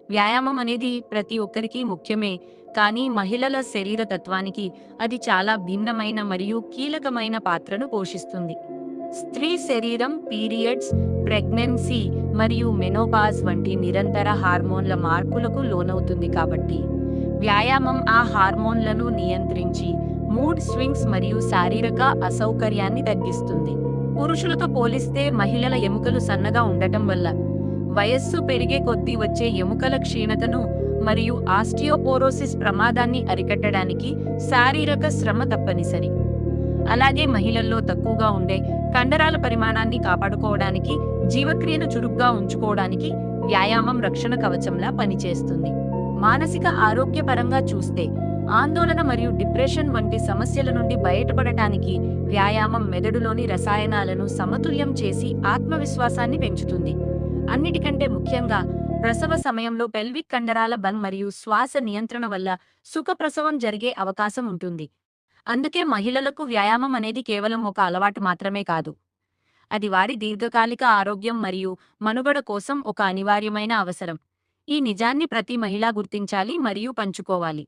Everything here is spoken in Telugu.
వ్యాయామం అనేది ప్రతి ఒక్కరికి ముఖ్యమే. కానీ మహిళల శరీర తత్వానికి అది చాలా భిన్నమైన మరియు కీలకమైన పాత్రను పోషిస్తుంది. స్త్రీ శరీరం పీరియడ్స్, ప్రెగ్నెన్సీ మరియు మెనోపాజ్ వంటి నిరంతర హార్మోన్ల మార్పులకు లోనవుతుంది కాబట్టి వ్యాయామం ఆ హార్మోన్లను నియంత్రించి మూడ్ స్వింగ్స్ మరియు శారీరక అసౌకర్యాన్ని తగ్గిస్తుంది. పురుషులతో పోలిస్తే మహిళల ఎముకలు సన్నగా ఉండటం వల్ల వయస్సు పెరిగే కొద్దీ వచ్చే ఎముకల క్షీణతను మరియు ఆస్టియోపోరోసిస్ ప్రమాదాన్ని అరికట్టడానికి శారీరక శ్రమ తప్పనిసరి. అలాగే మహిళల్లో తక్కువగా ఉండే కండరాల పరిమాణాన్ని కాపాడుకోవడానికి, జీవక్రియను చురుగ్గా ఉంచుకోవడానికి వ్యాయామం రక్షణ కవచంలా పనిచేస్తుంది. మానసిక ఆరోగ్యపరంగా చూస్తే ఆందోళన మరియు డిప్రెషన్ వంటి సమస్యల నుండి బయటపడటానికి వ్యాయామం మెదడులోని రసాయనాలను సమతుల్యం చేసి ఆత్మవిశ్వాసాన్ని పెంచుతుంది. అన్నిటికంటే ముఖ్యంగా ప్రసవ సమయంలో పెల్విక్ కండరాల బలం మరియు శ్వాస నియంత్రణ వల్ల సుఖప్రసవం జరిగే అవకాశం ఉంటుంది. అందుకే మహిళలకు వ్యాయామం అనేది కేవలం ఒక అలవాటు మాత్రమే కాదు. అది వారి దీర్ఘకాలిక ఆరోగ్యం మరియు మనుగడ కోసం ఒక అనివార్యమైన అవసరం. ఈ నిజాన్ని ప్రతి మహిళ గుర్తించాలి మరియు పంచుకోవాలి.